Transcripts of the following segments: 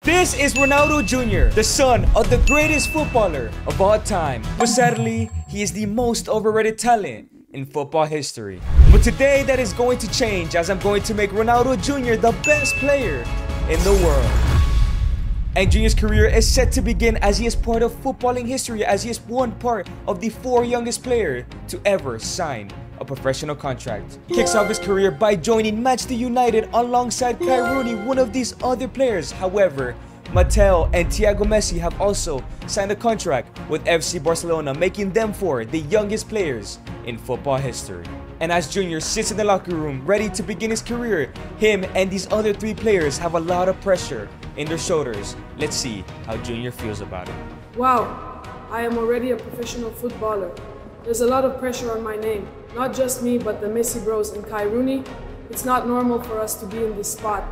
This is Ronaldo Jr., the son of the greatest footballer of all time. But sadly, he is the most overrated talent in football history. But today that is going to change, as I'm going to make Ronaldo Jr. the best player in the world. And Jr.'s career is set to begin as he is part of footballing history, as he is one part of the 4 youngest players to ever sign a professional contract. He kicks off his career by joining Manchester United alongside Kai Rooney, one of these other players. However, Mateo and Thiago Messi have also signed a contract with FC Barcelona, making them 4 the youngest players in football history. And as Jr. sits in the locker room ready to begin his career, him and these other 3 players have a lot of pressure in their shoulders. Let's see how Jr. feels about it. Wow, I am already a professional footballer. There's a lot of pressure on my name. Not just me, but the Messi bros and Kai Rooney. It's not normal for us to be in this spot.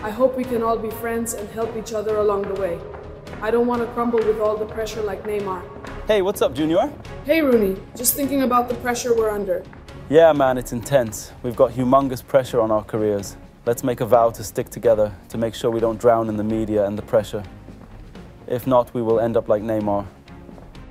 I hope we can all be friends and help each other along the way. I don't want to crumble with all the pressure like Neymar. Hey, what's up, Junior? Hey Rooney, just thinking about the pressure we're under. Yeah, man, it's intense. We've got humongous pressure on our careers. Let's make a vow to stick together, to make sure we don't drown in the media and the pressure. If not, we will end up like Neymar.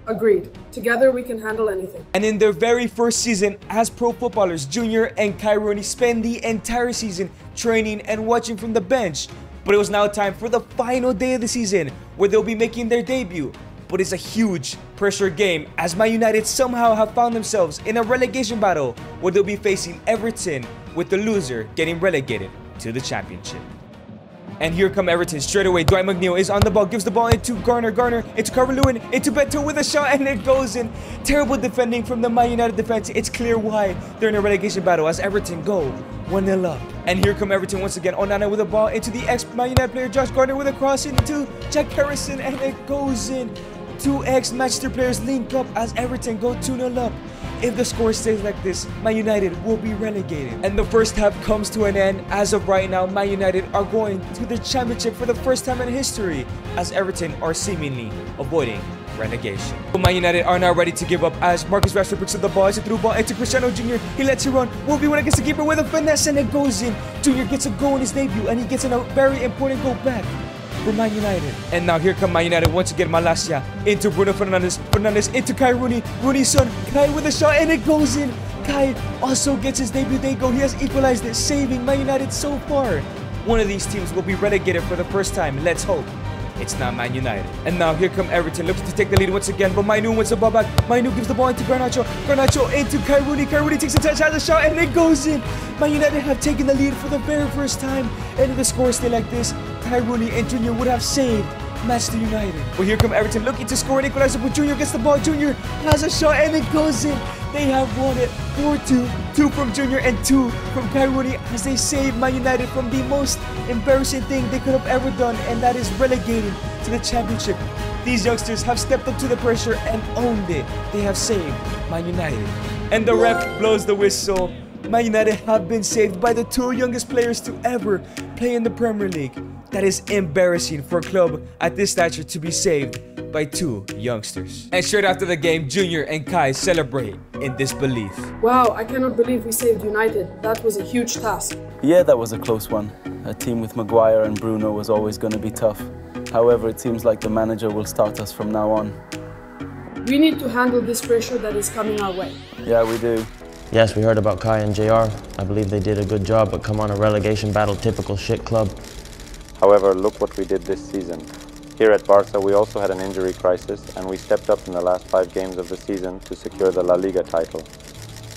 Agreed. Together we can handle anything. And in their very first season as pro footballers, Jr. and Kai Rooney spent the entire season training and watching from the bench. But it was now time for the final day of the season, where they'll be making their debut. But it's a huge pressure game, as Man United somehow have found themselves in a relegation battle where they'll be facing Everton, with the loser getting relegated to the championship. And here come Everton straight away. Dwight McNeil is on the ball, gives the ball into Garner into Calvert-Lewin, into Beto with a shot, and it goes in. Terrible defending from the Man United defense. It's clear why they're in a relegation battle, as Everton go 1-0 up. And here come Everton once again. Onana with the ball into the ex-Man United player Josh Gardner with a cross into Jack Harrison, and it goes in. 2 ex-Manchester players link up as Everton go 2-0 up. If the score stays like this, Man United will be relegated. And the first half comes to an end. As of right now, Man United are going to the championship for the first time in history, as Everton are seemingly avoiding relegation. But Man United are now ready to give up, as Marcus Rashford picks up the ball. It's a through ball into Cristiano Jr. He lets it run. 1v1 against the keeper with a finesse, and it goes in. Jr. gets a goal in his debut, and he gets a very important goal back for Man United. And now here come Man United once again. Malacia into Bruno Fernandes. Fernandes into Kai Rooney. Rooney's son, Kai with a shot, and it goes in. Kai also gets his debut. There you go. He has equalized it, saving Man United so far. One of these teams will be relegated for the first time. Let's hope it's not Man United. And now here come Everton, looking to take the lead once again, but Mainu wins the ball back. Mainu gives the ball into Garnacho. Garnacho into Kai Rooney. Kai Rooney takes a touch, has a shot, and it goes in. Man United have taken the lead for the very first time. And if the score stay like this, Kai Rooney and Jr. would have saved Manchester United. But here come Everton, looking to score an equalizer, but Jr. gets the ball. Jr. has a shot, and it goes in. They have won it 4-2. 2 from Jr. and 2 from Kai Rooney, as they save Man United from the most embarrassing thing they could have ever done, and that is relegating to the championship. These youngsters have stepped up to the pressure and owned it. They have saved Man United. And the ref blows the whistle. Man United have been saved by the 2 youngest players to ever play in the Premier League. That is embarrassing for a club at this stature to be saved by 2 youngsters. And straight after the game, Jr. and Kai celebrate in disbelief. Wow, I cannot believe we saved United. That was a huge task. Yeah, that was a close one. A team with Maguire and Bruno was always going to be tough. However, it seems like the manager will start us from now on. We need to handle this pressure that is coming our way. Yeah, we do. Yes, we heard about Kai and JR. I believe they did a good job, but come on, a relegation battle, typical shit club. However, look what we did this season. Here at Barca, we also had an injury crisis, and we stepped up in the last 5 games of the season to secure the La Liga title.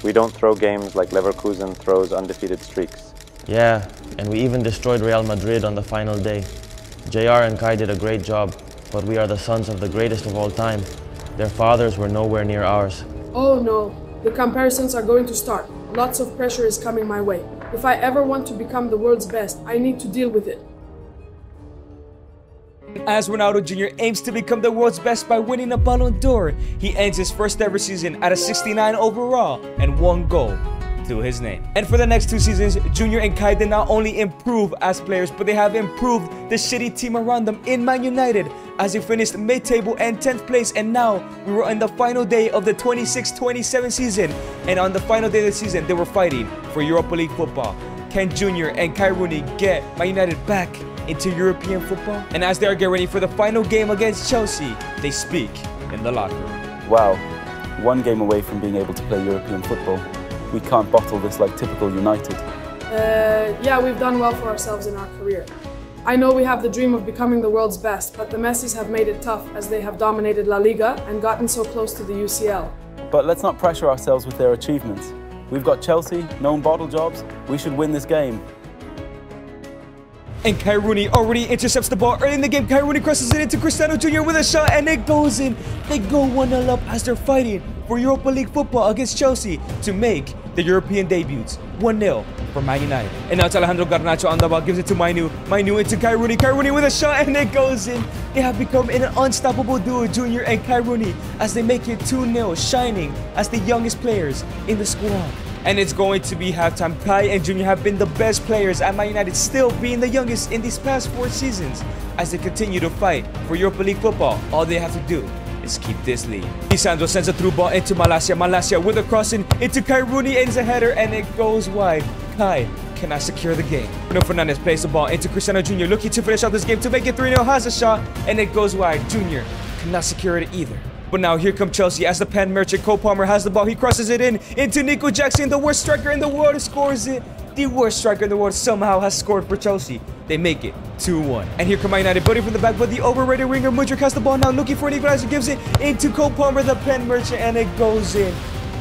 We don't throw games like Leverkusen throws undefeated streaks. Yeah, and we even destroyed Real Madrid on the final day. JR and Kai did a great job, but we are the sons of the greatest of all time. Their fathers were nowhere near ours. Oh no, the comparisons are going to start. Lots of pressure is coming my way. If I ever want to become the world's best, I need to deal with it. As Ronaldo Jr. aims to become the world's best by winning a Ballon d'Or, he ends his first ever season at a 69 overall and 1 goal to his name. And for the next 2 seasons, Jr. and Kai did not only improve as players, but they have improved the shitty team around them in Man United, as they finished mid-table and 10th place. And now we were on the final day of the 26-27 season, and on the final day of the season, they were fighting for Europa League football. Can Jr. and Kai Rooney get Man United back into European football? And as they are getting ready for the final game against Chelsea, they speak in the locker room. Wow, one game away from being able to play European football. We can't bottle this like typical United. Yeah, we've done well for ourselves in our career. I know we have the dream of becoming the world's best, but the Messis have made it tough as they have dominated La Liga and gotten so close to the UCL. But let's not pressure ourselves with their achievements. We've got Chelsea, known bottle jobs. We should win this game. And Kai Rooney already intercepts the ball early in the game. Kai Rooney crosses it into Cristiano Jr. with a shot, and it goes in. They go 1-0 up as they're fighting for Europa League football against Chelsea to make the European debuts. 1-0 for Man United. And now it's Alejandro Garnacho on the ball, gives it to Mainu. Mainu into Kai Rooney. Kai Rooney with a shot, and it goes in. They have become an unstoppable duo, Junior and Kai Rooney, as they make it 2-0, shining as the youngest players in the squad. And it's going to be halftime. Kai and Junior have been the best players at Man United, still being the youngest in these past 4 seasons. As they continue to fight for Europa League football, all they have to do is keep this lead. Lisandro sends a through ball into Malacia. Malacia with a crossing into Kai Rooney, and it's a header, and it goes wide. Kai cannot secure the game. Bruno Fernandes plays the ball into Cristiano Jr. looking to finish out this game to make it 3-0. Has a shot, and it goes wide. Junior cannot secure it either. But now here comes Chelsea as the pen merchant Cole Palmer has the ball. He crosses it in into Nico Jackson, the worst striker in the world, scores it. The worst striker in the world somehow has scored for Chelsea. They make it 2-1. And here come Man United, building from the back, but the overrated winger Mudryk has the ball now, looking for an equalizer, gives it into Cole Palmer, the pen merchant, and it goes in.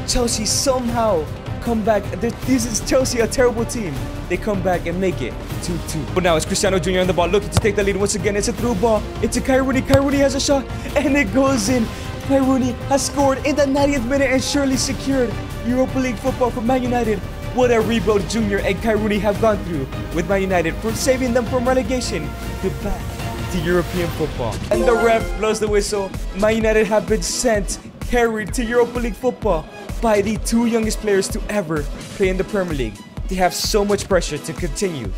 Chelsea somehow come back. This is Chelsea, a terrible team. They come back and make it 2-2. But now it's Cristiano Jr. on the ball, looking to take the lead once again. It's a through ball into Kai Rooney. Kai Rooney has a shot, and it goes in. Kai Rooney has scored in the 90th minute and surely secured Europa League football for Man United. What a rebuild Junior and Kai Rooney have gone through with Man United, from saving them from relegation to back to European football. And the ref blows the whistle. Man United have been carried to Europa League football by the 2 youngest players to ever play in the Premier League. They have so much pressure to continue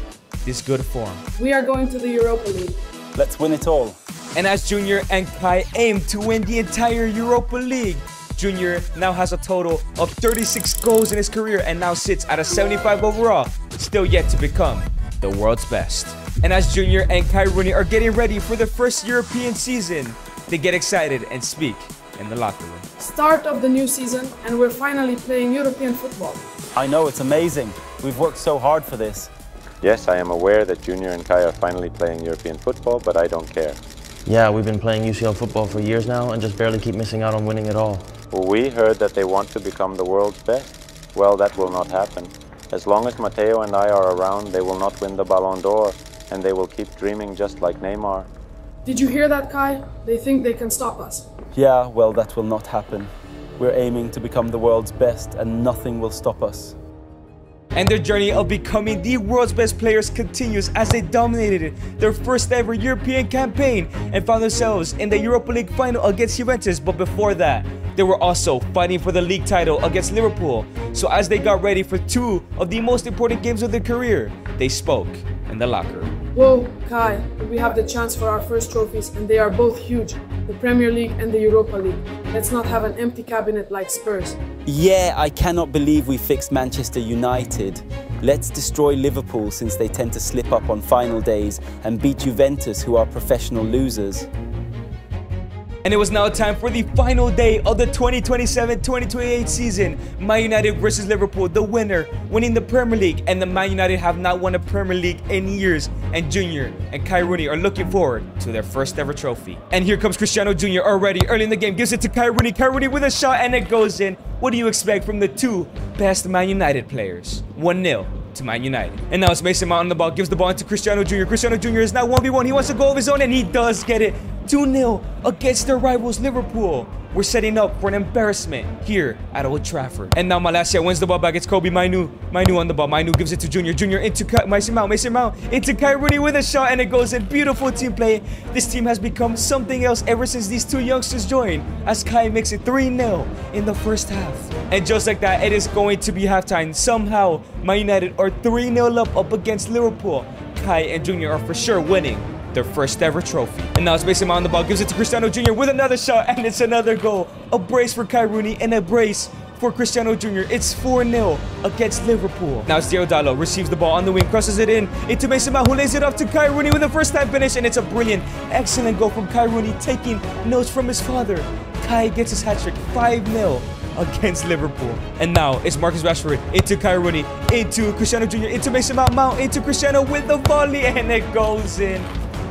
this good form. We are going to the Europa League. Let's win it all. And as Junior and Kai aim to win the entire Europa League, Junior now has a total of 36 goals in his career and now sits at a 75 overall, still yet to become the world's best. And as Junior and Kai Rooney are getting ready for their first European season, they get excited and speak in the locker room. Start of the new season, and we're finally playing European football. I know, it's amazing. We've worked so hard for this. Yes, I am aware that Junior and Kai are finally playing European football, but I don't care. Yeah, we've been playing UCL football for years now and just barely keep missing out on winning it all. Well, we heard that they want to become the world's best. Well, that will not happen. As long as Matteo and I are around, they will not win the Ballon d'Or, and they will keep dreaming just like Neymar. Did you hear that, Kai? They think they can stop us. Yeah, well, that will not happen. We're aiming to become the world's best, and nothing will stop us. And their journey of becoming the world's best players continues as they dominated their first ever European campaign and found themselves in the Europa League final against Juventus. But before that, they were also fighting for the league title against Liverpool. So as they got ready for 2 of the most important games of their career, they spoke in the locker room. Whoa, Kai, we have the chance for our first trophies, and they are both huge. The Premier League and the Europa League. Let's not have an empty cabinet like Spurs. Yeah, I cannot believe we fixed Manchester United. Let's destroy Liverpool, since they tend to slip up on final days, and beat Juventus, who are professional losers. And it was now time for the final day of the 2027-2028 season. Man United versus Liverpool, the winner winning the Premier League. And the Man United have not won a Premier League in years. And Junior and Kai Rooney are looking forward to their first ever trophy. And here comes Cristiano Jr. already early in the game. Gives it to Kai Rooney. Kai Rooney with a shot, and it goes in. What do you expect from the 2 best Man United players? 1-0. To Man United. And now it's Mason Mount on the ball, gives the ball to Cristiano Jr. Cristiano Jr. is now 1v1. He wants a goal of his own, and he does get it. 2-0 against their rivals Liverpool. We're setting up for an embarrassment here at Old Trafford. And now Malacia wins the ball back. It's Kobe Mainu. Mainu on the ball. Mainu gives it to Junior. Junior into Mason Mount. Mason Mount into Kai Rooney with a shot, and it goes in. Beautiful team play. This team has become something else ever since these 2 youngsters joined, as Kai makes it 3-0 in the first half. And just like that, it is going to be halftime. Somehow, Man United are 3-0 up against Liverpool. Kai and Junior are for sure winning their first ever trophy. And now it's Mason Mount on the ball, gives it to Cristiano Jr. with another shot, and it's another goal. A brace for Kai Rooney and a brace for Cristiano Jr. It's 4-0 against Liverpool. Now it's Diodalo, receives the ball on the wing, crosses it in into Mason Mount, who lays it up to Kai Rooney with a first-time finish, and it's a brilliant, excellent goal from Kai Rooney, taking notes from his father. Kai gets his hat-trick, 5-0 against Liverpool. And now it's Marcus Rashford into Kai Rooney, into Cristiano Jr., into Mason Mount, into Cristiano with the volley, and it goes in.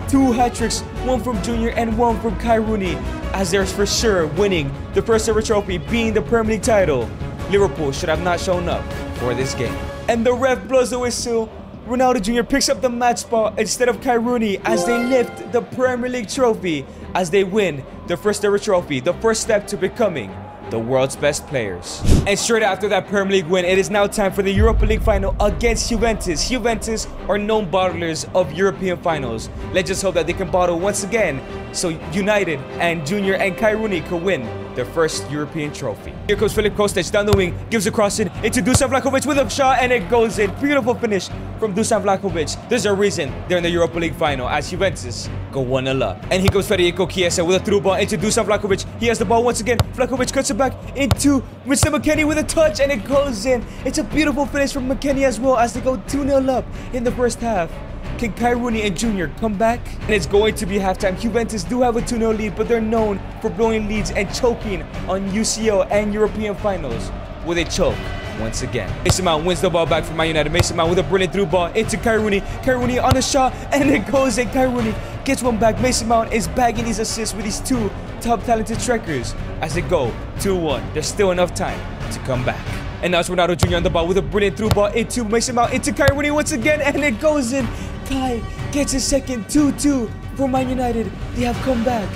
2 hat-tricks, one from Junior and one from Kai Rooney, as they're for sure winning the first ever trophy, being the Premier League title. Liverpool should have not shown up for this game. And the ref blows the whistle. Ronaldo Jr. picks up the match ball instead of Kai Rooney as they lift the Premier League trophy, as they win the first ever trophy, the first step to becoming the world's best players. And straight after that Premier League win, it is now time for the Europa League final against Juventus. Juventus are known bottlers of European finals. Let's just hope that they can bottle once again, so United and Junior and Kai Rooney could win their first European trophy. Here comes Filip Kostic down the wing, gives a cross in into Dusan Vlahovic with a shot, and it goes in. Beautiful finish from Dusan Vlahovic. There's a reason they're in the Europa League final, as Juventus go 1-0 up. And here comes Federico Chiesa with a through ball into Dusan Vlahovic. He has the ball once again. Vlahovic cuts it back into Winston McKennie with a touch, and it goes in. It's a beautiful finish from McKennie as well, as they go 2-0 up in the first half. Can Kai Rooney and Junior come back? And it's going to be halftime. Juventus do have a 2-0 lead, but they're known for blowing leads and choking on UCL and European finals, where they choke once again. Mason Mount wins the ball back from Man United. Mason Mount with a brilliant through ball into Kai Rooney. Kai Rooney on the shot, and it goes in. Kai Rooney gets one back. Mason Mount is bagging these assists with these 2 top talented strikers as they go 2-1. There's still enough time to come back. And now it's Ronaldo Jr. on the ball with a brilliant through ball into Mason Mount, into Kai Rooney once again, and it goes in. Kai gets his second 2-2 for Man United. They have come back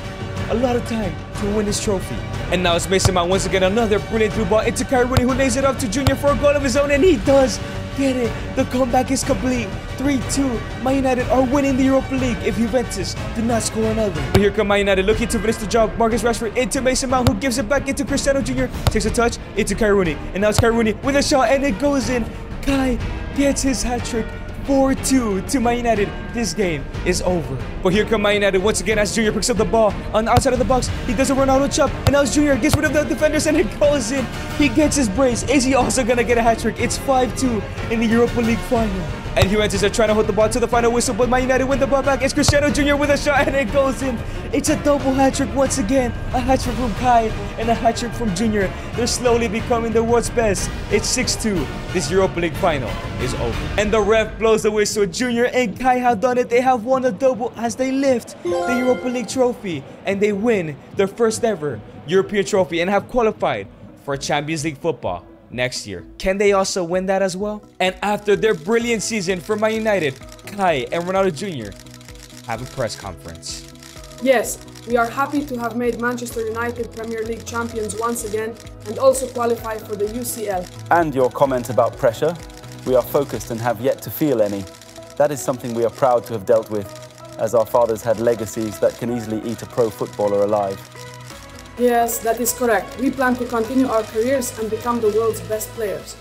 a lot of time to win this trophy. And now it's Mason Mount once again, another brilliant through ball into Kai Rooney, who lays it up to Junior for a goal of his own, and he does get it. The comeback is complete. 3-2. Man United are winning the Europa League if Juventus do not score another. But here come Man United looking to finish the job. Marcus Rashford into Mason Mount, who gives it back into Cristiano Jr. Takes a touch into Kai Rooney, and now it's Kai Rooney with a shot, and it goes in. Kai gets his hat-trick. 4-2 to Man United. This game is over. But here come Man United once again as Junior picks up the ball on the outside of the box. He does a Ronaldo chop, and now Junior gets rid of the defenders, and it goes in. He gets his brace. Is he also gonna get a hat-trick? It's 5-2 in the Europa League final. And Juventus are trying to hold the ball to the final whistle, but Man United win the ball back. It's Cristiano Jr. with a shot, and it goes in. It's a double hat-trick once again. A hat-trick from Kai and a hat-trick from Junior. They're slowly becoming the world's best. It's 6-2. This Europa League final is over. And the ref blows the whistle. Junior and Kai have done it. They have won a double as they lift the Europa League trophy, and they win their first ever European trophy and have qualified for Champions League football next year. Can they also win that as well? And after their brilliant season for Man United, Kai and Ronaldo Jr. have a press conference. Yes, we are happy to have made Manchester United Premier League champions once again and also qualify for the UCL. And your comment about pressure, we are focused and have yet to feel any. That is something we are proud to have dealt with, as our fathers had legacies that can easily eat a pro footballer alive. Yes, that is correct. We plan to continue our careers and become the world's best players.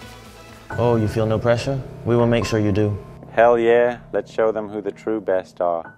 Oh, you feel no pressure? We will make sure you do. Hell yeah, let's show them who the true best are.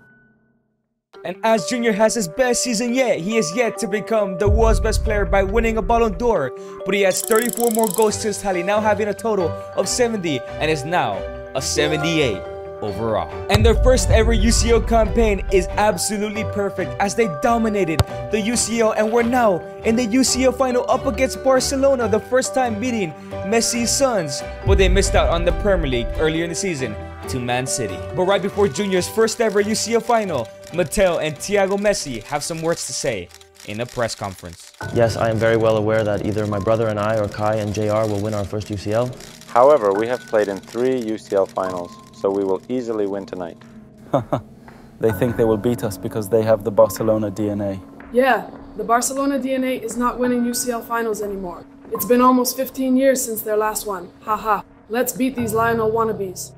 And as Junior has his best season yet, he is yet to become the world's best player by winning a Ballon d'Or. But he has 34 more goals to his tally, now having a total of 70, and is now a 78 overall. And their first ever UCL campaign is absolutely perfect, as they dominated the UCL and were now in the UCL final up against Barcelona, the first time beating Messi's sons. But they missed out on the Premier League earlier in the season to Man City. But right before Junior's first ever UCL final, Mateo and Thiago Messi have some words to say in a press conference. Yes, I am very well aware that either my brother and I or Kai and JR will win our first UCL. However, we have played in 3 UCL finals, so we will easily win tonight. They think they will beat us because they have the Barcelona DNA. Yeah, the Barcelona DNA is not winning UCL finals anymore. It's been almost 15 years since their last one. Haha. Let's beat these Lionel wannabes.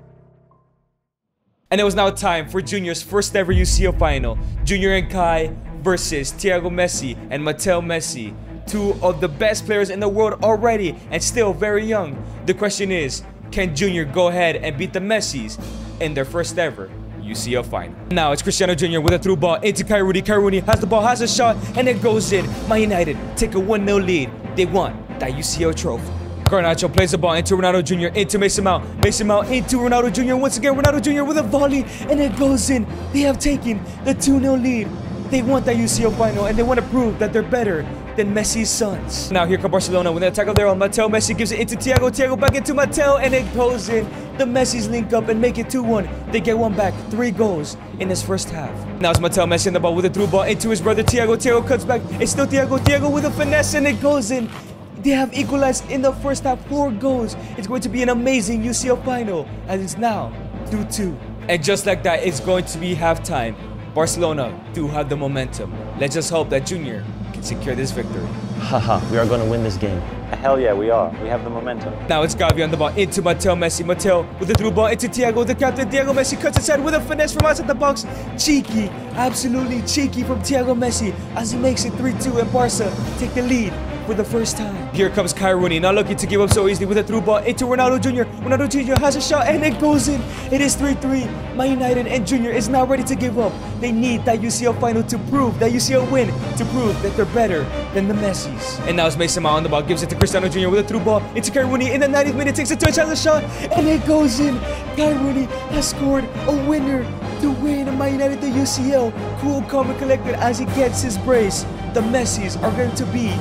And it was now time for Junior's first ever UCL final. Junior and Kai versus Thiago Messi and Mateo Messi. 2 of the best players in the world already and still very young. The question is, can Junior go ahead and beat the Messis in their first ever UCL final? Now it's Cristiano Jr. with a through ball into Kai Rooney. Kai Rooney has the ball, has a shot, and it goes in. Man United take a 1-0 lead. They want that UCL trophy. Garnacho plays the ball into Ronaldo Jr. into Mason Mount. Mason Mount into Ronaldo Jr. Once again, Ronaldo Jr. with a volley, and it goes in. They have taken the 2-0 lead. They want that UCL final, and they want to prove that they're better than Messi's sons. Now here come Barcelona with an attack there on Mateo. Messi gives it into Thiago. Thiago back into Mateo, and it goes in. The Messis link up and make it 2-1. They get one back. 3 goals in his first half. Now it's Mateo Messi in the ball with a through ball into his brother Thiago. Thiago cuts back. It's still Thiago. Thiago with a finesse, and it goes in. They have equalized in the first half. 4 goals. It's going to be an amazing UCL final, and it's now 2-2. And just like that, it's going to be halftime. Barcelona do have the momentum. Let's just hope that Junior can secure this victory. Haha, we are going to win this game. Hell yeah, we are. We have the momentum. Now it's Gavi on the ball into Mateo Messi. Mateo with the through ball into Thiago. The captain Thiago Messi cuts inside with a finesse from outside the box. Cheeky, absolutely cheeky from Thiago Messi as he makes it 3-2 and Barca take the lead for the first time. Here comes Kai Rooney, not looking to give up so easily with a through ball into Ronaldo Jr. Ronaldo Jr. has a shot and it goes in. It is 3-3. Man United and Junior is not ready to give up. They need that UCL final to prove, that UCL win, to prove that they're better than the Messis. And now it's Mason Mount on the ball, gives it to Cristiano Jr. with a through ball into Kai Rooney in the 90th minute, takes a touch, has a shot, and it goes in. Kai Rooney has scored a winner to win Man United the UCL. Cool, calm, and collected as he gets his brace. The Messis are going to be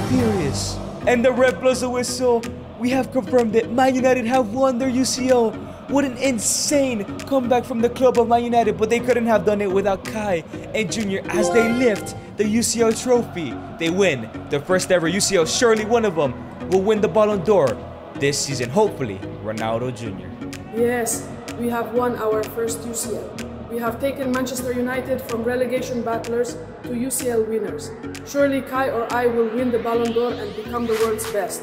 furious. And the ref blows the whistle. We have confirmed it. Man United have won their UCL. What an insane comeback from the club of Man United, but they couldn't have done it without Kai and Junior as they lift the UCL trophy. They win their first ever UCL. Surely one of them will win the Ballon d'Or this season. Hopefully, Ronaldo Jr. Yes, we have won our first UCL. We have taken Manchester United from relegation battlers to UCL winners. Surely Kai or I will win the Ballon d'Or and become the world's best.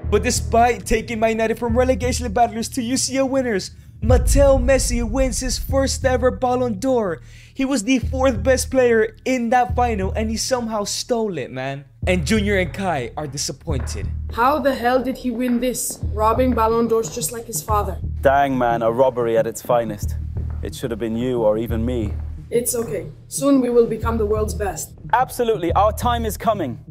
But despite taking Man United from relegation battlers to UCL winners, Mateo Messi wins his first ever Ballon d'Or. He was the 4th best player in that final and he somehow stole it, man. And Junior and Kai are disappointed. How the hell did he win this? Robbing Ballon d'Ors just like his father. Dang man, a robbery at its finest. It should have been you or even me. It's okay. Soon we will become the world's best. Absolutely, our time is coming.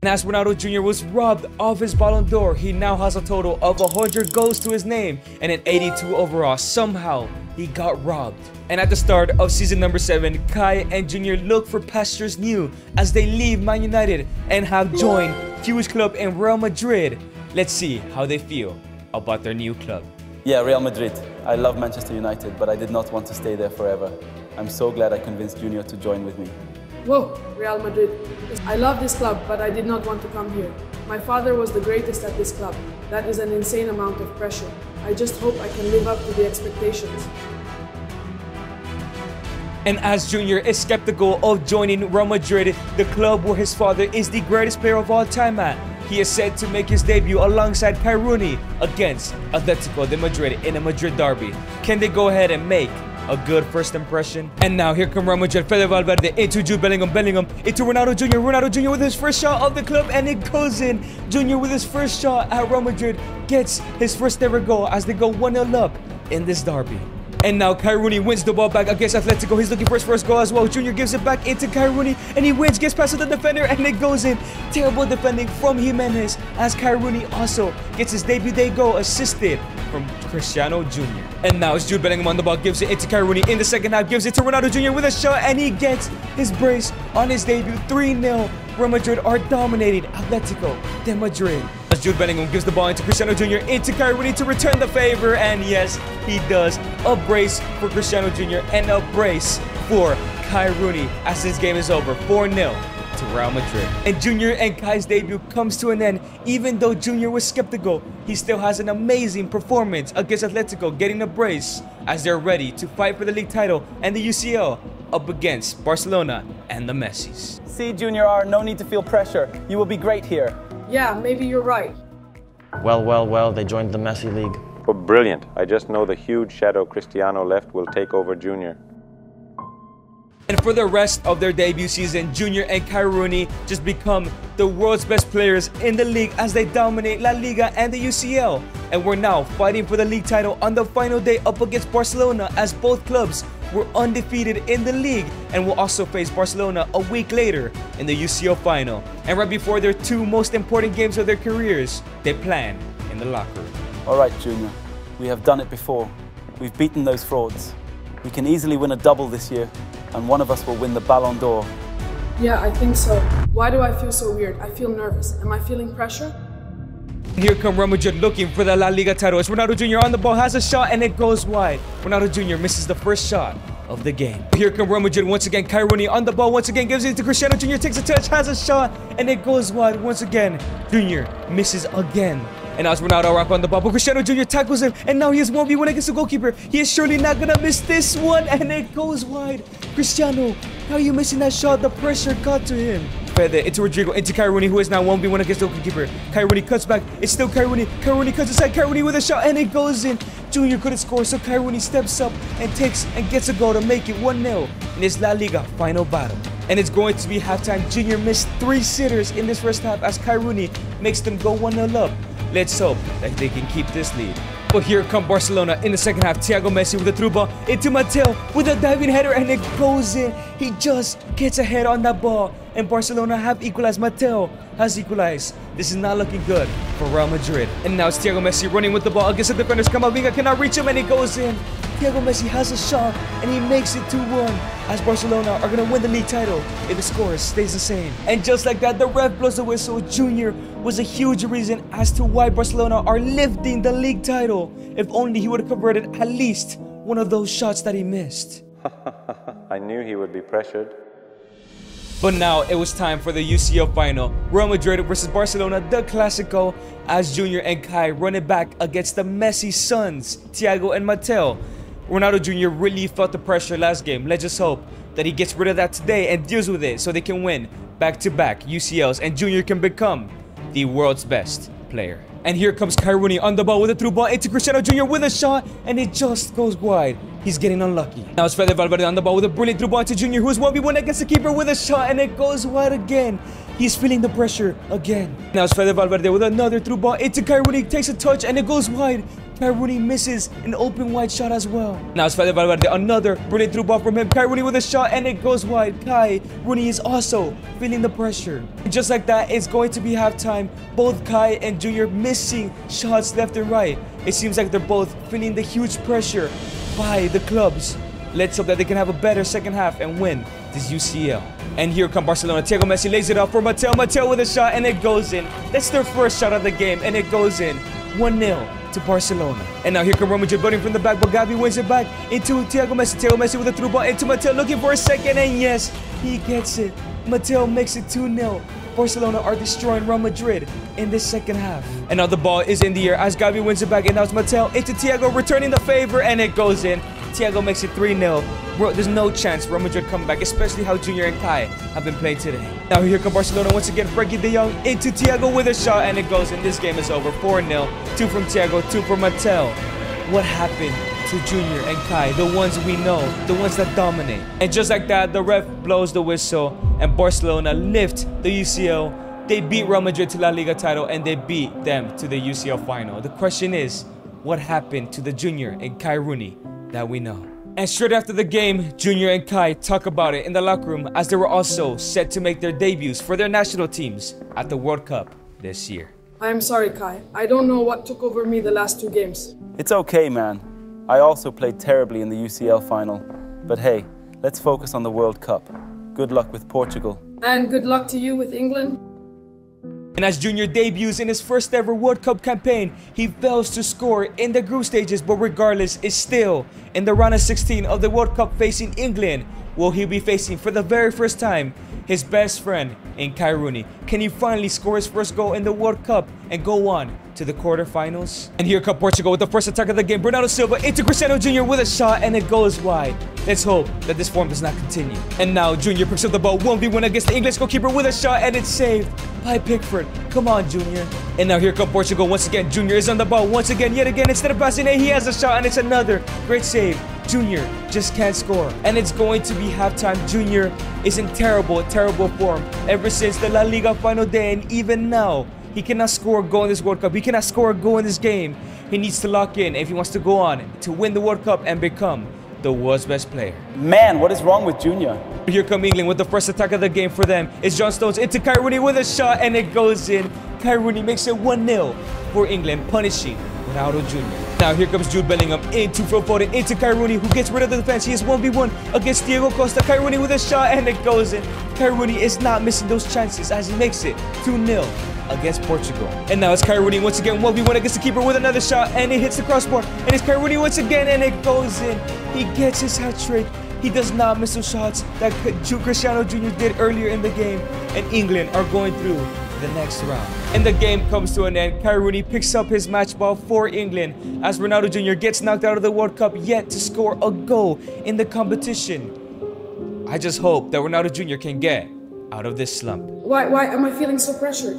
And as Ronaldo Jr. was robbed of his Ballon d'Or, he now has a total of 100 goals to his name and an 82 overall. Somehow, he got robbed. And at the start of season number 7, Kai and Junior look for pastures new as they leave Man United and have joined huge club in Real Madrid. Let's see how they feel about their new club. Yeah, Real Madrid. I love Manchester United, but I did not want to stay there forever. I'm so glad I convinced Junior to join with me. Whoa, Real Madrid. I love this club, but I did not want to come here. My father was the greatest at this club. That is an insane amount of pressure. I just hope I can live up to the expectations. And as Junior is skeptical of joining Real Madrid, the club where his father is the greatest player of all time at, he is set to make his debut alongside Kai Rooney against Atletico de Madrid in a Madrid derby. Can they go ahead and make a good first impression? And now here come Real Madrid. Fede Valverde into Jude Bellingham. Bellingham into Ronaldo Jr. Ronaldo Jr. with his first shot of the club and it goes in. Junior with his first shot at Real Madrid gets his first ever goal as they go 1-0 up in this derby. And now Kai Rooney wins the ball back against Atletico. He's looking for his first goal as well. Junior gives it back into Kai Rooney and he wins, gets past the defender and it goes in. Terrible defending from Jimenez as Kai Rooney also gets his debut day goal assisted from Cristiano Jr. And now it's Jude Bellingham on the ball, gives it into Kai Rooney in the second half, gives it to Ronaldo Jr. with a shot and he gets his brace on his debut. 3-0. Real Madrid are dominating Atletico de Madrid. As Jude Bellingham gives the ball into Cristiano Jr. into Kai Rooney to return the favor, and yes, he does. A brace for Cristiano Jr. and a brace for Kai Rooney as this game is over. 4-0 to Real Madrid. And Junior and Kai's debut comes to an end. Even though Junior was skeptical, he still has an amazing performance against Atletico, getting a brace as they're ready to fight for the league title and the UCL up against Barcelona and the Messis. See, Junior R, no need to feel pressure. You will be great here. Yeah, maybe you're right. Well, they joined the Messi League. But brilliant. I just know the huge shadow Cristiano left will take over Junior. And for the rest of their debut season, Junior and Kai Rooney just become the world's best players in the league as they dominate La Liga and the UCL. And we're now fighting for the league title on the final day up against Barcelona as both clubs were undefeated in the league and will also face Barcelona a week later in the UCL final. And right before their two most important games of their careers, they plan in the locker room. All right, Junior, we have done it before. We've beaten those frauds. We can easily win a double this year, and one of us will win the Ballon d'Or. Yeah, I think so. Why do I feel so weird? I feel nervous. Am I feeling pressure? Here come Real Madrid looking for the La Liga title. It's Ronaldo Jr. on the ball, has a shot, and it goes wide. Ronaldo Jr. misses the first shot of the game. Here come Real Madrid once again. Kai Rooney on the ball once again, gives it to Cristiano Jr. Takes a touch, has a shot, and it goes wide once again. Jr. misses again. And now it's Ronaldo Rock on the ball, but Cristiano Jr. tackles him, and now he is 1v1 against the goalkeeper. He is surely not gonna miss this one, and it goes wide. Cristiano, how are you missing that shot? The pressure got to him. Into Rodrigo, into Kai Rooney, who is now 1v1 against the goalkeeper. Kai Rooney cuts back, it's still Kai Rooney. Kai Rooney cuts inside, Kai Rooney with a shot, and it goes in. Junior couldn't score, so Kai Rooney steps up and takes and gets a goal to make it 1-0 in this La Liga final battle. And it's going to be halftime. Junior missed 3 sitters in this first half as Kai Rooney makes them go 1-0 up. Let's hope that they can keep this lead. But here come Barcelona in the second half. Thiago Messi with a through ball into Mateo with a diving header, and it goes in. He just gets a head on that ball, and Barcelona have equalized. Mateo has equalized. This is not looking good for Real Madrid. And now it's Thiago Messi running with the ball against the defenders. Camavinga cannot reach him, and it goes in. Thiago Messi has a shot, and he makes it 2-1 as Barcelona are going to win the league title if the score stays the same. And just like that, the ref blows the whistle. Junior was a huge reason as to why Barcelona are lifting the league title. If only he would have converted at least one of those shots that he missed. I knew he would be pressured. But now it was time for the UCL final. Real Madrid versus Barcelona, the Clásico, as Junior and Kai run it back against the Messi sons, Thiago and Mateo. Ronaldo Jr. really felt the pressure last game. Let's just hope that he gets rid of that today and deals with it so they can win back-to-back UCLs and Junior can become the world's best player. And here comes Kai Rooney on the ball with a through ball into Cristiano Jr. with a shot, and it just goes wide. He's getting unlucky. Now it's Fede Valverde on the ball with a brilliant through ball to Junior, who is 1v1 against the keeper with a shot, and it goes wide again. He's feeling the pressure again. Now it's Fede Valverde with another through ball into Kai Rooney, takes a touch, and it goes wide. Kai Rooney misses an open wide shot as well. Now it's Fede Valverde, another brilliant through ball from him. Kai Rooney with a shot, and it goes wide. Kai Rooney is also feeling the pressure. And just like that, it's going to be halftime. Both Kai and Junior missing shots left and right. It seems like they're both feeling the huge pressure by the clubs. Let's hope that they can have a better second half and win this UCL. And here come Barcelona. Thiago Messi lays it off for Mateo. Mateo with a shot, and it goes in. That's their first shot of the game, and it goes in. 1-0 to Barcelona. And now here come Real Madrid running from the back, but Gavi wins it back into Thiago Messi. Thiago Messi with a through ball into Mateo, looking for a second, and yes, he gets it. Mateo makes it 2-0. Barcelona are destroying Real Madrid in this second half. And now the ball is in the air as Gavi wins it back, and now it's Mateo into Thiago, returning the favor, and it goes in. Thiago makes it 3-0. Bro, there's no chance Real Madrid come back, especially how Junior and Kai have been playing today. Now here come Barcelona once again. Frankie de Jong into Thiago with a shot, and it goes in. This game is over. 4-0. 2 from Thiago, 2 from Mateo. What happened to Junior and Kai, the ones we know, the ones that dominate? And just like that, the ref blows the whistle, and Barcelona lift the UCL. They beat Real Madrid to La Liga title, and they beat them to the UCL final. The question is, what happened to the Junior and Kai Rooney that we know? And straight after the game, Junior and Kai talk about it in the locker room as they were also set to make their debuts for their national teams at the World Cup this year. I am sorry, Kai. I don't know what took over me the last 2 games. It's okay, man. I also played terribly in the UCL final. But hey, let's focus on the World Cup. Good luck with Portugal. And good luck to you with England. And as Junior debuts in his first ever World Cup campaign, he fails to score in the group stages, but regardless is still in the round of 16 of the World Cup facing England. Will he be facing for the very first time his best friend in Kai Rooney? Can he finally score his first goal in the World Cup and go on to the quarterfinals? And here comes Portugal with the first attack of the game. Bernardo Silva into Cristiano Jr. with a shot, and it goes wide. Let's hope that this form does not continue. And now Junior picks up the ball 1v1 against the English goalkeeper with a shot, and it's saved by Pickford. Come on, Junior. And now here comes Portugal once again. Junior is on the ball once again, yet again. Instead of passing it, he has a shot, and it's another great save. Junior just can't score. And it's going to be halftime. Junior is in terrible form ever since the La Liga final day, and even now, he cannot score a goal in this World Cup. He cannot score a goal in this game. He needs to lock in if he wants to go on to win the World Cup and become the world's best player. Man, what is wrong with Junior? Here come England with the first attack of the game for them. It's John Stones into Kai Rooney with a shot, and it goes in. Kai Rooney makes it 1-0 for England, punishing Ronaldo Jr. Now here comes Jude Bellingham into Phil Foden, into Kai Rooney, who gets rid of the defense. He is 1v1 against Diego Costa. Kai Rooney with a shot, and it goes in. Kai Rooney is not missing those chances as he makes it 2-0 against Portugal. And now it's Kai Rooney once again 1v1 against the keeper with another shot, and it hits the crossbar. And it's Kai Rooney once again, and it goes in. He gets his hat trick. He does not miss those shots that Cristiano Jr. did earlier in the game, and England are going through the next round. And the game comes to an end. Kai Rooney picks up his match ball for England as Ronaldo Jr. gets knocked out of the World Cup, yet to score a goal in the competition. I just hope that Ronaldo Jr. can get out of this slump. Why am I feeling so pressured?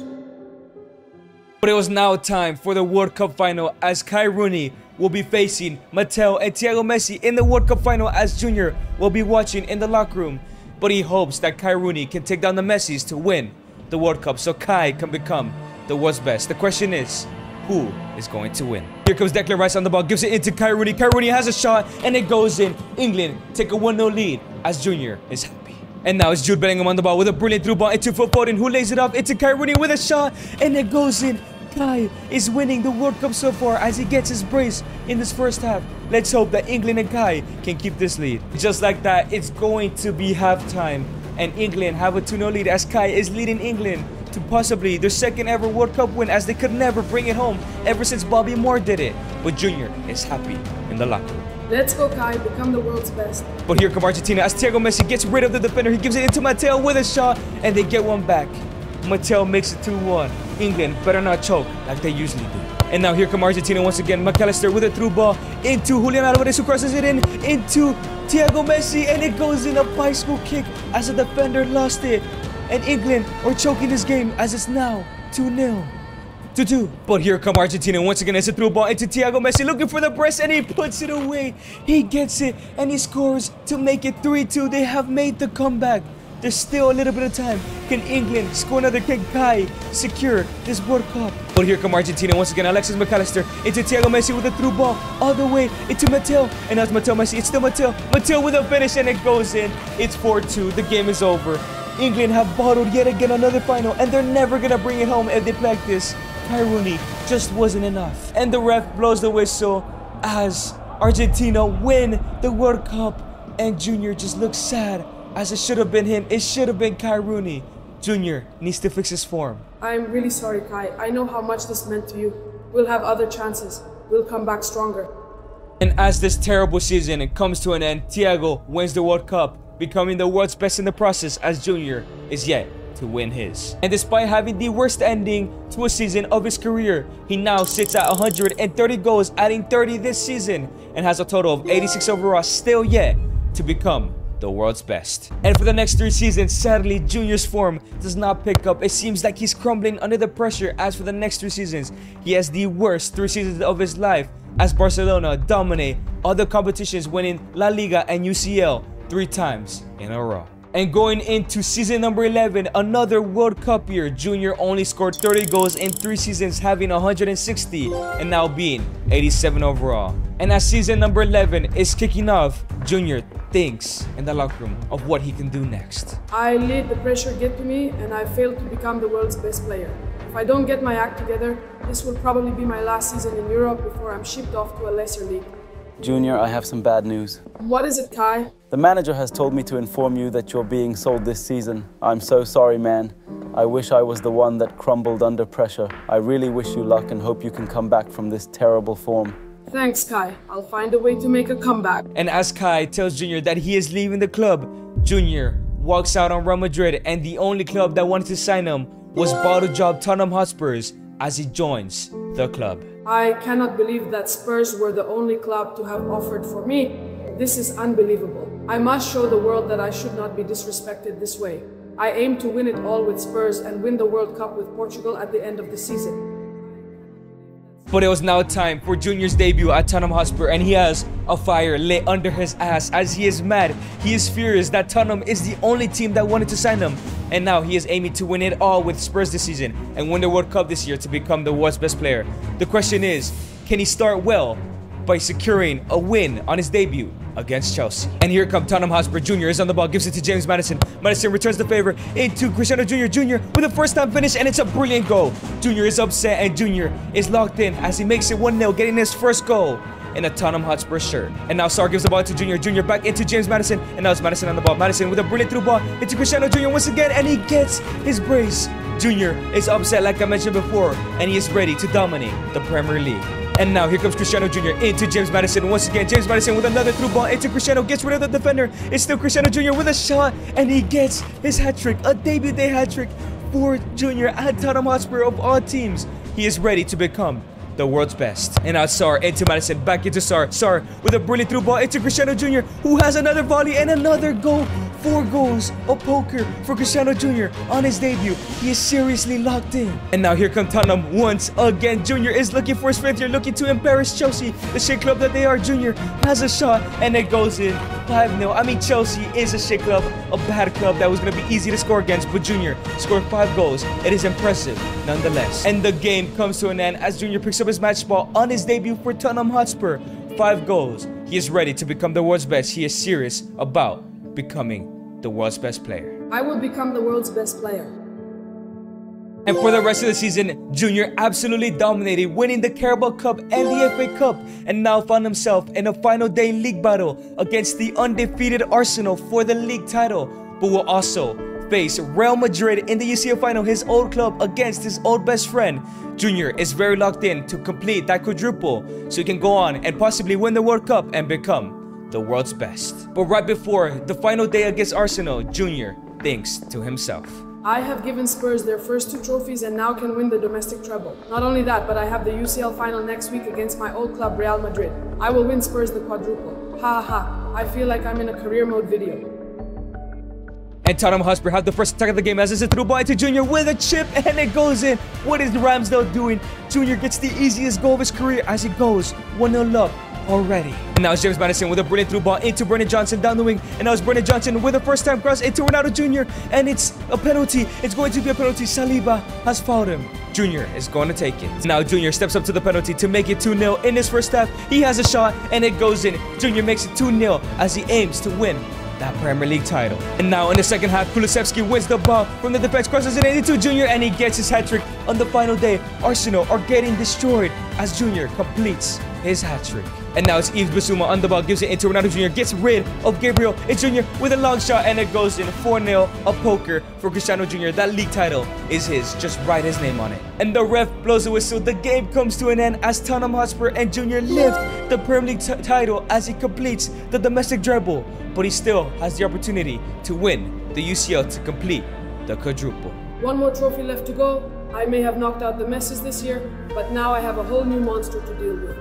But it was now time for the World Cup final as Kai Rooney will be facing Mateo and Thiago Messi in the World Cup final as Junior will be watching in the locker room. But he hopes that Kai Rooney can take down the Messis to win the World Cup so Kai can become the world's best. The question is, who is going to win? Here comes Declan Rice on the ball, gives it into Kai Rooney. Kai Rooney has a shot, and it goes in. England take a 1-0 lead as Junior is happy. And now it's Jude Bellingham on the ball with a brilliant through ball into Phil Foden, who lays it off into Kai Rooney with a shot, and it goes in. Kai is winning the World Cup so far as he gets his brace in this first half. Let's hope that England and Kai can keep this lead. Just like that, it's going to be halftime, and England have a 2-0 lead as Kai is leading England to possibly their second ever World Cup win, as they could never bring it home ever since Bobby Moore did it. But Junior is happy in the locker room. Let's go, Kai, become the world's best. But here come Argentina as Thiago Messi gets rid of the defender. He gives it into Mateo with a shot, and they get one back. Mateo makes it 2-1. England better not choke like they usually do. And now here come Argentina once again. McAllister with a through ball into Julian Alvarez, who crosses it into Thiago Messi, and it goes in a bicycle kick as the defender lost it. And England are choking this game as it's now 2-0 to 2. But here come Argentina once again. It's a through ball into Thiago Messi, looking for the breast, and he puts it away. He gets it and he scores to make it 3-2. They have made the comeback. There's still a little bit of time. Can England score another? Can Kai secure this World Cup? But here come Argentina once again. Alexis McAllister into Thiago Messi with a through ball all the way into Mateo. And now it's Mateo Messi. It's still Mateo. Mateo with a finish, and it goes in. It's 4-2. The game is over. England have bottled yet again another final, and they're never gonna bring it home if they play like this. Kai Rooney just wasn't enough. And the ref blows the whistle as Argentina win the World Cup, and Junior just looks sad as it should have been him. It should have been Kai Rooney. Junior needs to fix his form. I'm really sorry, Kai. I know how much this meant to you. We'll have other chances. We'll come back stronger. And as this terrible season comes to an end, Thiago wins the World Cup, becoming the world's best in the process, as Junior is yet to win his. And despite having the worst ending to a season of his career, he now sits at 130 goals, adding 30 this season, and has a total of 86 overall, still yet to become the world's best. And for the next 3 seasons, sadly, Junior's form does not pick up. It seems like he's crumbling under the pressure, as for the next 3 seasons, he has the worst 3 seasons of his life, as Barcelona dominate other competitions, winning La Liga and UCL 3 times in a row. And going into season number 11, another World Cup year, Junior only scored 30 goals in 3 seasons, having 160 and now being 87 overall. And as season number 11 is kicking off, Junior thinks in the locker room of what he can do next. I let the pressure get to me, and I failed to become the world's best player. If I don't get my act together, this will probably be my last season in Europe before I'm shipped off to a lesser league. Junior, I have some bad news. What is it, Kai? The manager has told me to inform you that you're being sold this season. I'm so sorry, man. I wish I was the one that crumbled under pressure. I really wish you luck and hope you can come back from this terrible form. Thanks, Kai. I'll find a way to make a comeback. And as Kai tells Junior that he is leaving the club, Junior walks out on Real Madrid, and the only club that wanted to sign him was bottle job Tottenham Hotspurs, as he joins the club. I cannot believe that Spurs were the only club to have offered for me. This is unbelievable. I must show the world that I should not be disrespected this way. I aim to win it all with Spurs and win the World Cup with Portugal at the end of the season. But it was now time for Junior's debut at Tottenham Hotspur, and he has a fire lit under his ass as he is mad. He is furious that Tottenham is the only team that wanted to sign him, and now he is aiming to win it all with Spurs this season and win the World Cup this year to become the world's best player. The question is, can he start well by securing a win on his debut against Chelsea. And here comes Tottenham Hotspur. Jr. is on the ball, gives it to James Maddison. Maddison returns the favor into Cristiano Jr. Jr. with a first-time finish, and it's a brilliant goal. Jr. is upset, and Jr. is locked in as he makes it 1-0, getting his first goal in a Tottenham Hotspur shirt. And now Sarr gives the ball to Jr. Jr. back into James Maddison, and now it's Maddison on the ball. Maddison with a brilliant through ball into Cristiano Jr. once again, and he gets his brace. Jr. is upset like I mentioned before, and he is ready to dominate the Premier League. And now here comes Cristiano Jr. into James Maddison. Once again, James Maddison with another through ball into Cristiano. Gets rid of the defender. It's still Cristiano Jr. with a shot, and he gets his hat-trick. A debut day hat-trick for Jr. at Tottenham Hotspur of all teams. He is ready to become the world's best. And now Sarr into Maddison, back into Sarr. Sarr with a brilliant through ball into Cristiano Jr., who has another volley and another goal. 4 goals, a poker for Cristiano Jr. on his debut. He is seriously locked in. And now here comes Tottenham once again. Jr. is looking for his fifth year, looking to embarrass Chelsea, the shit club that they are. Jr. has a shot, and it goes in 5-0. I mean, Chelsea is a shit club, a bad club that was going to be easy to score against, but Jr. scored 5 goals. It is impressive nonetheless. And the game comes to an end as Jr. picks up his match ball on his debut for Tottenham Hotspur. 5 goals. He is ready to become the world's best. He is serious about becoming the world's best player. I will become the world's best player. And for the rest of the season, Jr. absolutely dominated, winning the Carabao Cup and the FA Cup, and now found himself in a final day league battle against the undefeated Arsenal for the league title, but will also face Real Madrid in the UCL final, his old club, against his old best friend. Jr. is very locked in to complete that quadruple so he can go on and possibly win the World Cup and become the world's best. But right before the final day against Arsenal, Jr. thinks to himself, I have given Spurs their first 2 trophies and now can win the domestic treble. Not only that, but I have the UCL final next week against my old club Real Madrid. I will win Spurs the quadruple. Ha ha, I feel like I'm in a career mode video. And Tottenham Hotspur have the first attack of the game as it's a through ball to Jr. with a chip, and it goes in. What is Ramsdale doing? Jr. gets the easiest goal of his career as he goes 1-0 up already. And now it's James Maddison with a brilliant through ball into Brennan Johnson down the wing. And now it's Brennan Johnson with a first-time cross into Ronaldo Jr. And it's a penalty. It's going to be a penalty. Saliba has fouled him. Jr. is going to take it. Now Jr. steps up to the penalty to make it 2-0 in his first half. He has a shot, and it goes in. Jr. makes it 2-0 as he aims to win that Premier League title. And now in the second half, Kulusevski wins the ball from the defense, crosses it into Jr. and he gets his hat-trick on the final day. Arsenal are getting destroyed as Jr. completes his hat-trick. And now it's Yves Bissouma on the ball, gives it into Ronaldo Jr., gets rid of Gabriel. It's Jr. with a long shot, and it goes in 4-0, a poker for Cristiano Jr. That league title is his. Just write his name on it. And the ref blows the whistle. The game comes to an end as Tottenham Hotspur and Jr. lift the Premier League title as he completes the domestic treble. But he still has the opportunity to win the UCL to complete the quadruple. 1 more trophy left to go. I may have knocked out the Messis this year, but now I have a whole new monster to deal with.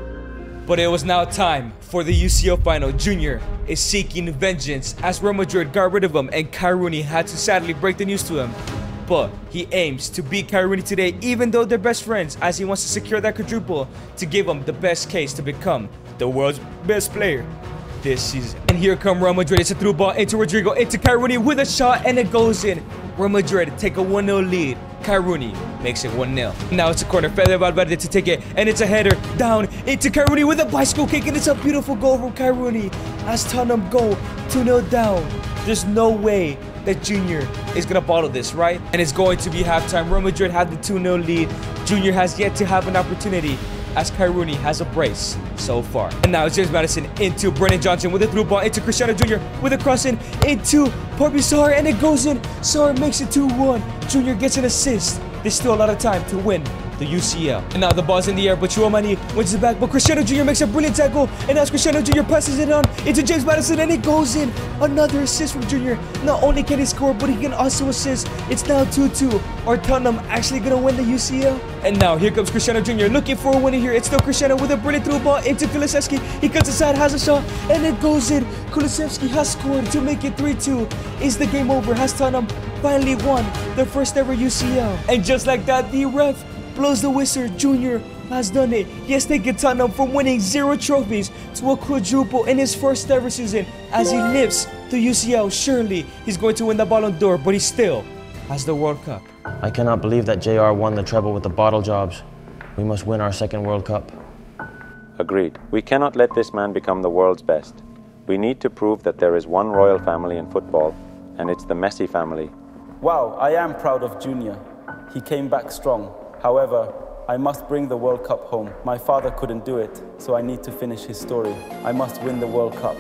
But it was now time for the UCL final. Jr. is seeking vengeance as Real Madrid got rid of him and Kai Rooney had to sadly break the news to him. But he aims to beat Kai Rooney today, even though they're best friends, as he wants to secure that quadruple to give him the best case to become the world's best player this season. And here come Real Madrid. It's a through ball into Rodrigo, into Kai Rooney with a shot, and it goes in. Real Madrid take a 1-0 lead. Kai Rooney makes it 1-0. Now it's a corner. Fede Valverde to take it, and it's a header down into Kai Rooney with a bicycle kick, and it's a beautiful goal from Kai Rooney as Tottenham go 2-0 down. There's no way that Jr. is going to bottle this, right? And it's going to be halftime. Real Madrid had the 2-0 lead. Jr. has yet to have an opportunity as Kai Rooney has a brace so far. And now it's James Maddison into Brennan Johnson with a through ball into Cristiano Jr. with a cross in into Sarr, and it goes in. Sarr makes it 2-1. Jr. gets an assist. There's still a lot of time to win the UCL. And now the ball's in the air, but Chouamani wins it back, but Cristiano Jr. makes a brilliant tackle, and as Cristiano Jr. passes it on into James Maddison, and it goes in. Another assist from Jr. Not only can he score, but he can also assist. It's now 2-2. Are Tottenham actually going to win the UCL? And now here comes Cristiano Jr. looking for a winner here. It's still Cristiano with a brilliant through ball into Kulusevski. He cuts aside, has a shot, and it goes in. Kulusevski has scored to make it 3-2. Is the game over? Has Tottenham finally won their first ever UCL? And just like that, the ref blows the whistle. Jr. has done it. He has taken Tottenham from winning 0 trophies to a quadruple in his first ever season as he lifts the UCL. Surely he's going to win the Ballon d'Or, but he still has the World Cup. I cannot believe that JR won the treble with the bottle jobs. We must win our second World Cup. Agreed. We cannot let this man become the world's best. We need to prove that there is one royal family in football, and it's the Messi family. Wow, I am proud of Junior. He came back strong. However, I must bring the World Cup home. My father couldn't do it, so I need to finish his story. I must win the World Cup.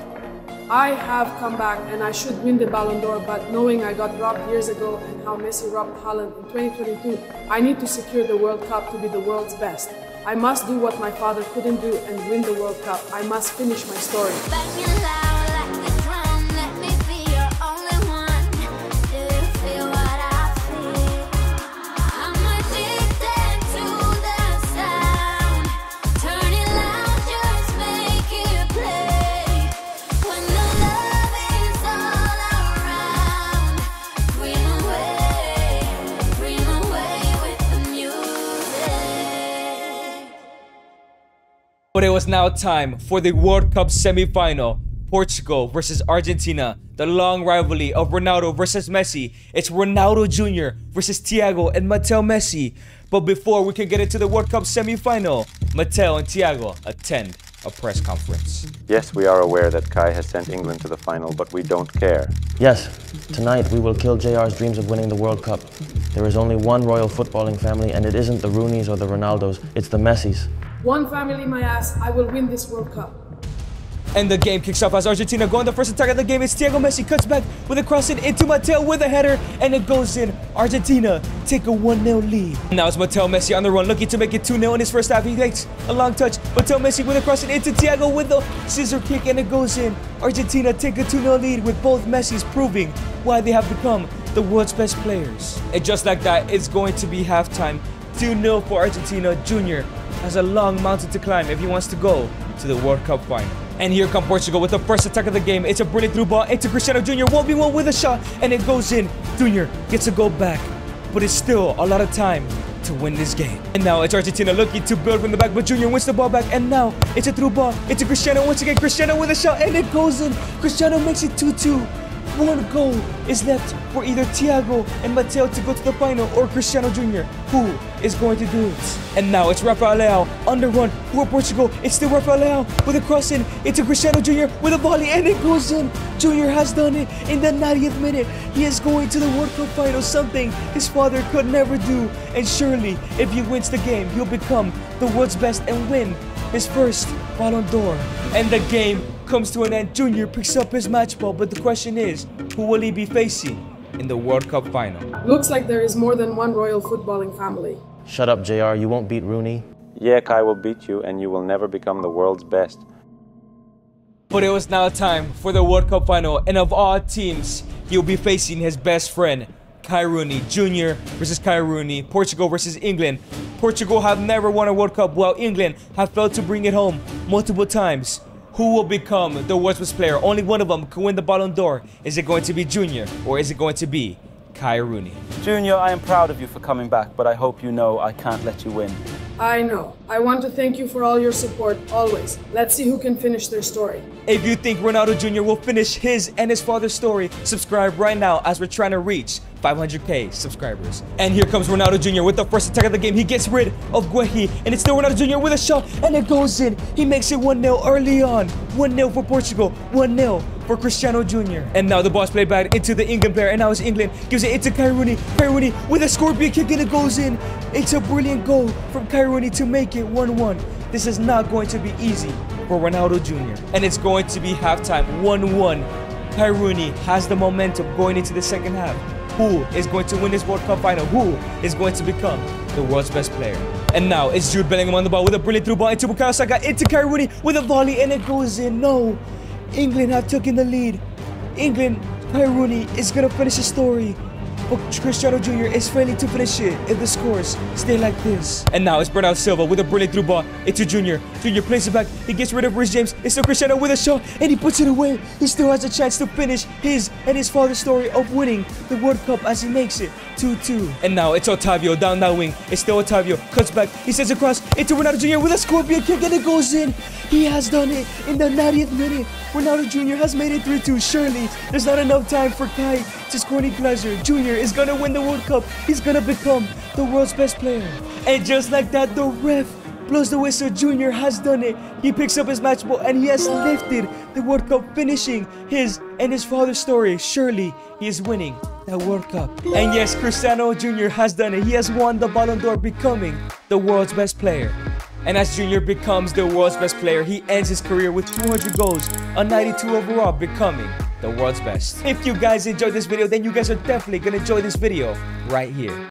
I have come back and I should win the Ballon d'Or, but knowing I got robbed years ago and how Messi robbed Haaland in 2022, I need to secure the World Cup to be the world's best. I must do what my father couldn't do and win the World Cup. I must finish my story. But it was now time for the World Cup semi-final. Portugal versus Argentina. The long rivalry of Ronaldo versus Messi. It's Ronaldo Jr. versus Thiago and Matteo Messi. But before we can get into the World Cup semi-final, Matteo and Thiago attend a press conference. Yes, we are aware that Kai has sent England to the final, but we don't care. Yes, tonight we will kill JR's dreams of winning the World Cup. There is only one royal footballing family, and it isn't the Rooneys or the Ronaldos, it's the Messis. One family, my ass, I will win this World Cup. And the game kicks off as Argentina go on the first attack of the game. It's Thiago Messi, cuts back with a cross into Matteo with a header, and it goes in. Argentina take a 1-0 lead. Now it's Matteo Messi on the run, looking to make it 2-0 in his first half. He takes a long touch. Matteo Messi with a cross into Thiago with the scissor kick, and it goes in. Argentina take a 2-0 lead with both Messis proving why they have become the world's best players. And just like that, it's going to be halftime. 2-0 for Argentina. Junior has a long mountain to climb if he wants to go to the World Cup final. And here comes Portugal with the first attack of the game. It's a brilliant through ball into Cristiano Jr. 1v1 with a shot, and it goes in. Junior gets a goal back, but it's still a lot of time to win this game. And now it's Argentina looking to build from the back, but Junior wins the ball back, and now it's a through ball into Cristiano once again. Cristiano with a shot, and it goes in. Cristiano makes it 2-2. One goal is left for either Thiago and Matteo to go to the final, or Cristiano Jr. Who is going to do it? And now it's Rafael Leao on the run for Portugal. It's still Rafael Leao with a cross in into Cristiano Jr. with a volley, and it goes in. Jr. has done it in the 90th minute. He is going to the World Cup final, something his father could never do. And surely, if he wins the game, he'll become the world's best and win his first Ballon d'Or. And the game comes to an end. Junior picks up his match ball, but the question is, who will he be facing in the World Cup final? Looks like there is more than one royal footballing family. Shut up, JR, you won't beat Rooney. Yeah, Kai will beat you, and you will never become the world's best. But it was now time for the World Cup final, and of all teams, he'll be facing his best friend, Kai Rooney. Junior versus Kai Rooney. Portugal versus England. Portugal have never won a World Cup, while England have failed to bring it home multiple times. Who will become the world's best player? Only one of them can win the Ballon d'Or. Is it going to be Junior, or is it going to be Kai Rooney? Junior, I am proud of you for coming back, but I hope you know I can't let you win. I know. I want to thank you for all your support, always. Let's see who can finish their story. If you think Ronaldo Jr. will finish his and his father's story, subscribe right now as we're trying to reach 500k subscribers. And here comes Ronaldo Jr. with the first attack of the game. He gets rid of Guehi, and it's still Ronaldo Jr. with a shot, and it goes in. He makes it 1-0 early on. 1-0 for Portugal, 1-0 for Cristiano Jr. And now the ball's played back into the England player, and now it's England. Gives it into Kai Rooney. Kai Rooney with a scorpion kick, and it goes in. It's a brilliant goal from Kai Rooney to make it 1-1. This is not going to be easy for Ronaldo Jr. And it's going to be halftime, 1-1. Kai Rooney has the momentum going into the second half. Who is going to win this World Cup final? Who is going to become the world's best player? And now it's Jude Bellingham on the ball with a brilliant through ball into Bukayo Saka, into Kai Rooney with a volley, and it goes in. No, England have taken the lead. England, Kai Rooney is going to finish the story. But Cristiano Jr. is failing to finish it if the scores stay like this. And now it's Bernardo Silva with a brilliant through ball into Junior. Junior plays it back. He gets rid of Rhys James. It's still Cristiano with a shot, and he puts it away. He still has a chance to finish his and his father's story of winning the World Cup as he makes it 2-2. And now it's Otavio down that wing. It's still Otavio. Cuts back. He sends across into Ronaldo Jr. with a scorpion kick, and it goes in. He has done it in the 90th minute. Ronaldo Jr. has made it 3-2. Surely there's not enough time for Kai to score an equalizer. Junior is gonna win the World Cup. He's gonna become the world's best player. And just like that, the ref blows the whistle. Junior has done it. He picks up his match ball and he has lifted the World Cup, finishing his and his father's story. Surely he is winning that World Cup. And yes, Cristiano Jr. has done it. He has won the Ballon d'Or, becoming the world's best player. And as Junior becomes the world's best player, he ends his career with 200 goals, a 92 overall, becoming the world's best. If you guys enjoyed this video, then you guys are definitely gonna enjoy this video right here.